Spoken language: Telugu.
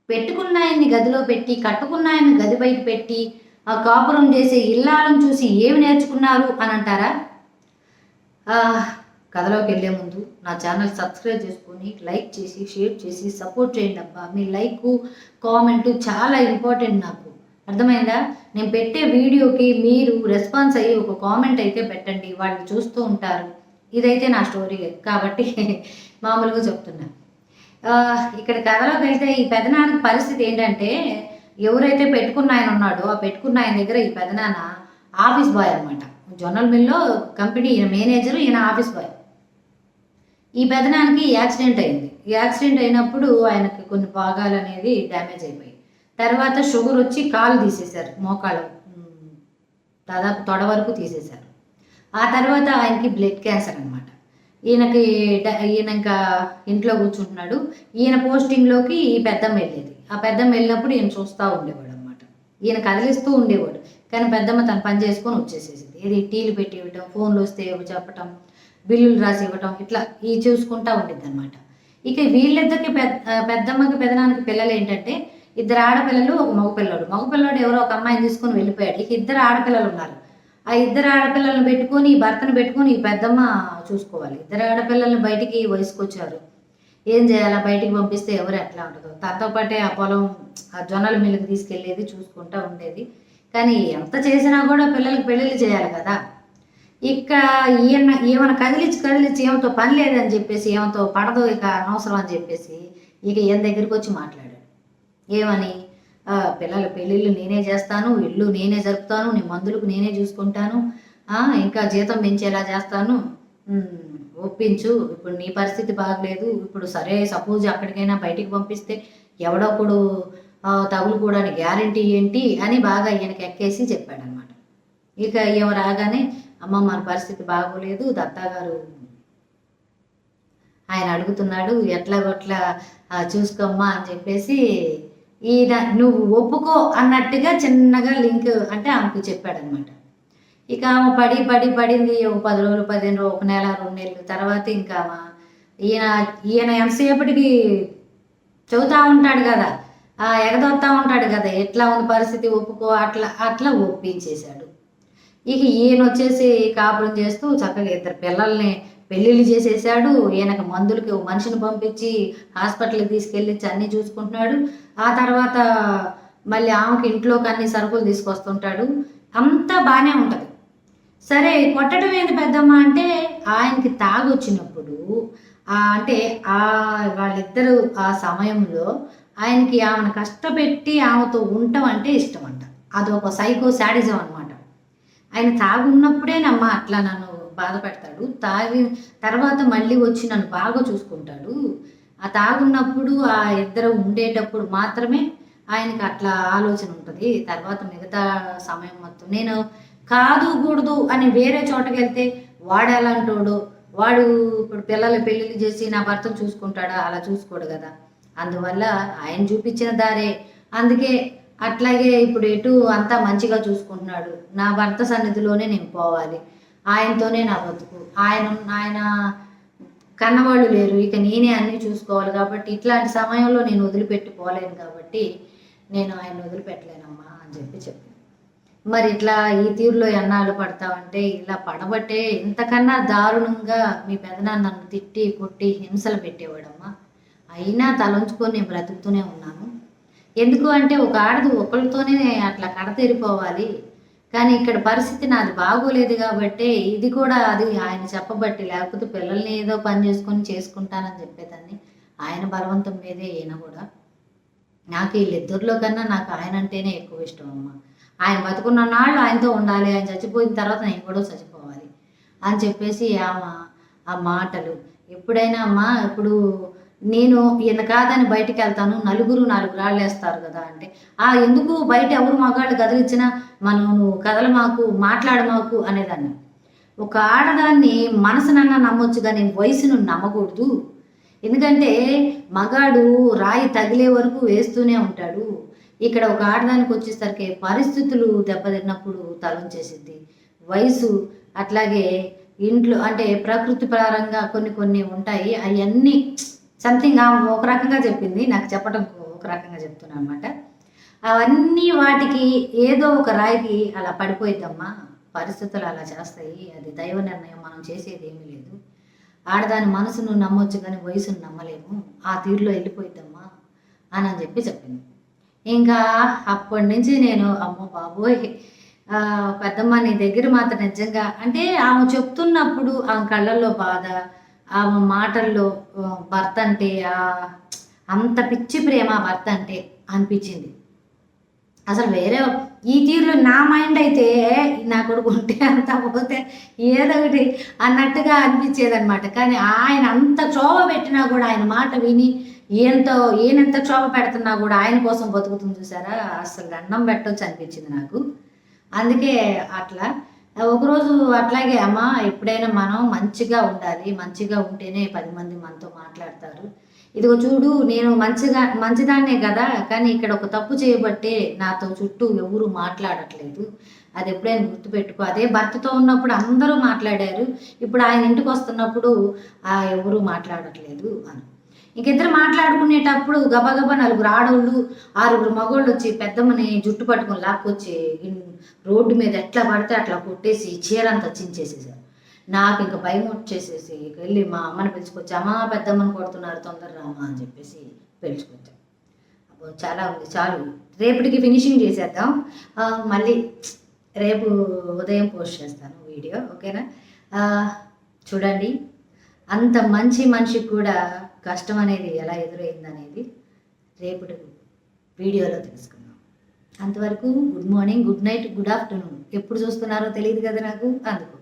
పెట్టుకున్నాయన్ని గదిలో పెట్టి, కట్టుకున్నాయన్ని గది బయట పెట్టి, ఆ కాపురం చేసే ఇల్లాలను చూసి ఏమి నేర్చుకున్నారు అని అంటారా? కథలోకి వెళ్ళే ముందు నా ఛానల్ సబ్స్క్రైబ్ చేసుకొని, లైక్ చేసి, షేర్ చేసి సపోర్ట్ చేయండి అబ్బా. మీ లైకు, కామెంటు చాలా ఇంపార్టెంట్ నాకు. అర్థమైందా? నేను పెట్టే వీడియోకి మీరు రెస్పాన్స్ అయ్యి ఒక కామెంట్ అయితే పెట్టండి. వాళ్ళు చూస్తూ ఉంటారు. ఇదైతే నా స్టోరీ కాబట్టి మామూలుగా చెప్తున్నా. ఇక్కడ కథలోకి వెళ్తే ఈ పెదనాన్నకి పరిస్థితి ఏంటంటే, ఎవరైతే పెట్టుకున్న ఆయన ఉన్నాడో ఆ పెట్టుకున్న ఆయన దగ్గర ఈ పెదనాన్న ఆఫీస్ బాయ్ అనమాట. జొన్నల మిల్లో కంపెనీ, ఈయన మేనేజరు, ఈయన ఆఫీస్ బాయ్. ఈ పెదనాన్నకి యాక్సిడెంట్ అయింది. ఈ యాక్సిడెంట్ అయినప్పుడు ఆయనకి కొన్ని భాగాలు అనేది డ్యామేజ్ అయిపోయాయి. తర్వాత షుగర్ వచ్చి కాలు తీసేశారు, మోకాలు దాదాపు తొడ వరకు తీసేశారు. ఆ తర్వాత ఆయనకి బ్లడ్ క్యాన్సర్ అనమాట. ఈయన ఇంకా ఇంట్లో కూర్చుంటున్నాడు. ఈయన పోస్టింగ్లోకి ఈ పెద్దమ్మ వెళ్ళేది. ఆ పెద్దమ్మ వెళ్ళినప్పుడు ఈయన చూస్తూ ఉండేవాడు అనమాట. ఈయన కదిలిస్తూ ఉండేవాడు, కానీ పెద్దమ్మ తన పని చేసుకొని వచ్చేసేసింది. ఇది టీలు పెట్టి ఇవ్వటం, ఫోన్లు వస్తే చెప్పటం, బిల్లులు రాసి ఇవ్వటం, ఇట్లా చూసుకుంటూ ఉండిద్ది అనమాట. ఇక వీళ్ళిద్దరికి పెద్దమ్మకి పెదనాన్నకి పిల్లలు ఏంటంటే, ఇద్దరు ఆడపిల్లలు, ఒక మగపిల్లడు. మగపిల్లడు ఎవరో ఒక అమ్మాయిని తీసుకొని వెళ్ళిపోయాడు. ఇక ఇద్దరు ఆడపిల్లలు ఉన్నారు. ఆ ఇద్దరు ఆడపిల్లలను పెట్టుకొని, ఈ భర్తను పెట్టుకొని ఈ పెద్దమ్మ చూసుకోవాలి. ఇద్దరు ఆడపిల్లల్ని బయటికి వయసుకొచ్చారు. ఏం చేయాలా? బయటికి పంపిస్తే ఎవరు ఎట్లా ఉంటుందో. తనతో పాటే ఆ పొలం, ఆ జొన్నల మిల్లుకి తీసుకెళ్ళేది, చూసుకుంటూ ఉండేది. కానీ ఎంత చేసినా కూడా పిల్లలకి పెళ్ళిళ్ళు చేయాలి కదా. ఇక ఏమైనా కదిలించి ఏమతో పని లేదని చెప్పేసి, ఏమతో పడదు ఇక అనవసరం అని చెప్పేసి ఇక ఈయన దగ్గరికి వచ్చి మాట్లాడాడు. ఏమని? పిల్లల పెళ్ళిళ్ళు నేనే చేస్తాను, ఇల్లు నేనే జరుపుతాను, నీ మందులకు నేనే చూసుకుంటాను, ఇంకా జీతం పెంచేలా చేస్తాను, ఒప్పించు. ఇప్పుడు నీ పరిస్థితి బాగలేదు. ఇప్పుడు సరే, సపోజ్ అక్కడికైనా బయటికి పంపిస్తే ఎవడొకడు తగులుకోవడానికి గ్యారంటీ ఏంటి అని బాగా ఈయనకి ఎక్కేసి చెప్పాడనమాట. ఇక ఏమో రాగానే, అమ్మ మన పరిస్థితి బాగోలేదు, దత్తాగారు ఆయన అడుగుతున్నాడు, ఎట్లాగొట్లా చూసుకోమ్మా అని చెప్పేసి ఈయన నువ్వు ఒప్పుకో అన్నట్టుగా చిన్నగా లింక్ అంటే ఆమెకు చెప్పాడనమాట. ఇక ఆమె పడింది. ఒక 10 రోజులు, 15 రోజులు, 1 నెల, 2 నెలలు తర్వాత ఇంకా ఈయన ఎంతసేపటికి చెబుతూ ఉంటాడు కదా, ఎగదొత్తా ఉంటాడు కదా, ఎట్లా ఉంది పరిస్థితి, ఒప్పుకో, అట్లా ఒప్పించేశాడు. ఇక ఈయన వచ్చేసి కాపురం చేస్తూ చక్కగా ఇద్దరు పిల్లల్ని పెళ్ళిళ్ళు చేసేసాడు. ఈయనకు మందులకి ఒక మనిషిని పంపించి హాస్పిటల్కి తీసుకెళ్ళి అన్నీ చూసుకుంటున్నాడు. ఆ తర్వాత మళ్ళీ ఆమెకి ఇంట్లోకి అన్ని సరుకులు తీసుకొస్తుంటాడు. అంతా బాగానే ఉంటుంది. సరే, కొట్టడం ఏంది పెద్దమ్మ అంటే, ఆయనకి తాగొచ్చినప్పుడు అంటే వాళ్ళిద్దరూ ఆ సమయంలో ఆయనకి ఆమెను కష్టపెట్టి ఆమెతో ఉండటం అంటే ఇష్టం అంట. అదొక సైకో శాడిజం అనమాట. ఆయన తాగున్నప్పుడేనమ్మ అట్లా నన్ను బాధ పెడతాడు. తాగి తర్వాత మళ్ళీ వచ్చి నన్ను బాగా చూసుకుంటాడు. ఆ తాగున్నప్పుడు ఆ ఇద్దరు ఉండేటప్పుడు మాత్రమే ఆయనకి అట్లా ఆలోచన ఉంటుంది. తర్వాత మిగతా సమయం మొత్తం నేను కాదు కూడదు అని వేరే చోటకి వెళ్తే వాడు ఎలాంటోడు, వాడు ఇప్పుడు పిల్లలు పెళ్ళిళ్ళు చేసి నా భర్తను చూసుకుంటాడా? అలా చూసుకోడు కదా. అందువల్ల ఆయన చూపించిన దారే. అందుకే అట్లాగే ఇప్పుడు ఎటు అంతా మంచిగా చూసుకుంటున్నాడు. నా భర్త సన్నిధిలోనే నేను పోవాలి, ఆయనతోనే నా బతుకు. ఆయన కన్నవాళ్ళు లేరు, ఇక నేనే అన్నీ చూసుకోవాలి. కాబట్టి ఇట్లాంటి సమయంలో నేను వదిలిపెట్టి పోలేను, కాబట్టి నేను ఆయన వదిలిపెట్టలేనమ్మా అని చెప్పి మరి ఇట్లా ఈ తీరులో ఎన్నాళ్ళు పడతావంటే, ఇలా పడబట్టే ఇంతకన్నా దారుణంగా మీ పెదనాన్న నన్ను తిట్టి కొట్టి హింసలు పెట్టేవాడమ్మా. అయినా తలంచుకొని నేను బ్రతుకుతూనే ఉన్నాను. ఎందుకు అంటే, ఒక ఆడది ఒకరితోనే అట్లా కడతెరిపోవాలి. కానీ ఇక్కడ పరిస్థితి నాది బాగోలేదు కాబట్టి ఇది కూడా అది ఆయన చెప్పబట్టి, లేకపోతే పిల్లల్ని ఏదో పని చేసుకుంటానని చెప్పేదాన్ని. ఆయన బలవంతం మీదే ఈయన కూడా. నాకు వీళ్ళిద్దరిలో కన్నా నాకు ఆయన అంటేనే ఎక్కువ ఇష్టం అమ్మ. ఆయన బతుకున్న నాళ్ళు ఆయనతో ఉండాలి, ఆయన చచ్చిపోయిన తర్వాత నేను కూడా చచ్చిపోవాలి అని చెప్పేసి ఆ మాటలు. ఎప్పుడైనా అమ్మ, ఇప్పుడు నేను ఈయన కాదని బయటికి వెళ్తాను, నలుగురు 4 రాళ్ళు వేస్తారు కదా అంటే, ఎందుకు బయట ఎవరు మగాళ్ళు కదిలిచ్చినా నువ్వు కదలమాకు, మాట్లాడమాకు అనేదాన్ని. ఒక ఆడదాన్ని మనసునన్నా నమ్మొచ్చు కానీ వయసును నమ్మకూడదు. ఎందుకంటే మగాడు రాయి తగిలే వరకు వేస్తూనే ఉంటాడు. ఇక్కడ ఒక ఆడదానికి వచ్చేసరికి పరిస్థితులు దెబ్బతిన్నప్పుడు తలంచేసిద్ది. వయసు అట్లాగే ఇంట్లో అంటే ప్రకృతి పరంగా కొన్ని ఉంటాయి. అవన్నీ సంథింగ్ ఒక రకంగా చెప్పింది, నాకు చెప్పడం ఒక రకంగా చెప్తున్నాను అనమాట. అవన్నీ వాటికి ఏదో ఒక రాయికి అలా పడిపోయిద్దమ్మా, పరిస్థితులు అలా చేస్తాయి, అది దైవ నిర్ణయం, మనం చేసేది ఏమీ లేదు. ఆడదాని మనసును నమ్మొచ్చు కానీ వయసును నమ్మలేము, ఆ తీరులో వెళ్ళిపోయిద్దమ్మా అని చెప్పి చెప్పింది. ఇంకా అప్పటి నుంచి నేను అమ్మో బాబోయ్, పెద్దమ్మ నీ దగ్గర మాత్రం నిజంగా అంటే ఆమె చెప్తున్నప్పుడు ఆమె కళ్ళల్లో బాధ, ఆమె మాటల్లో భర్త అంటే అంత పిచ్చి ప్రేమ భర్త అంటే అనిపించింది. అసలు వేరే ఈ తీరులో నా మైండ్ అయితే నా కొడుకు ఉంటే అంతా పోతే ఏదో ఒకటి అన్నట్టుగా అనిపించేదనమాట. కానీ ఆయన అంత క్షోభ పెట్టినా కూడా, ఆయన మాట విని ఈయనెంత క్షోభ పెడుతున్నా కూడా ఆయన కోసం బతుకుతుంది చూసారా, అసలు దండం పెట్టొచ్చు అనిపించింది నాకు. అందుకే అట్లా ఒకరోజు అట్లాగే అమ్మ ఎప్పుడైనా మనం మంచిగా ఉండాలి, మంచిగా ఉంటేనే 10 మంది మనతో మాట్లాడతారు. ఇదిగో చూడు, నేను మంచిదాన్నే కదా, కానీ ఇక్కడ ఒక తప్పు చేయబట్టే నాతో చుట్టూ ఎవరు మాట్లాడట్లేదు, అది ఎప్పుడైనా గుర్తుపెట్టుకో. అదే భర్తతో ఉన్నప్పుడు అందరూ మాట్లాడారు, ఇప్పుడు ఆయన ఇంటికి వస్తున్నప్పుడు ఎవరు మాట్లాడట్లేదు అని. ఇంకిద్దరు మాట్లాడుకునేటప్పుడు గబగబా 4 ఆడోళ్ళు 6 మగోళ్ళు వచ్చి పెద్దమ్మని జుట్టు పట్టుకొని లాక్కొచ్చి రోడ్డు మీద ఎట్లా పడితే అట్లా కొట్టేసి చీరంతా చించేసేసారు. నాకు ఇంకా భయం వచ్చేసేసి వెళ్ళి మా అమ్మని పిలుచుకొచ్చి, అమ్మ పెద్దమ్మని కొడుతున్నారు, తొందర రామా అని చెప్పేసి పిలుచుకొచ్చాం. అప్పుడు చాలా ఉంది, చాలు రేపటికి ఫినిషింగ్ చేసేద్దాం. మళ్ళీ రేపు ఉదయం పోస్ట్ చేస్తాను వీడియో, ఓకేనా? చూడండి, అంత మంచి మనిషికి కూడా కష్టం అనేది ఎలా ఎదురైందనేది రేపటి వీడియోలో తెలుసుకుందాం. అంతవరకు good morning, good night, good afternoon, ఎప్పుడు చూస్తున్నారో తెలియదు కదా నాకు, అందుకు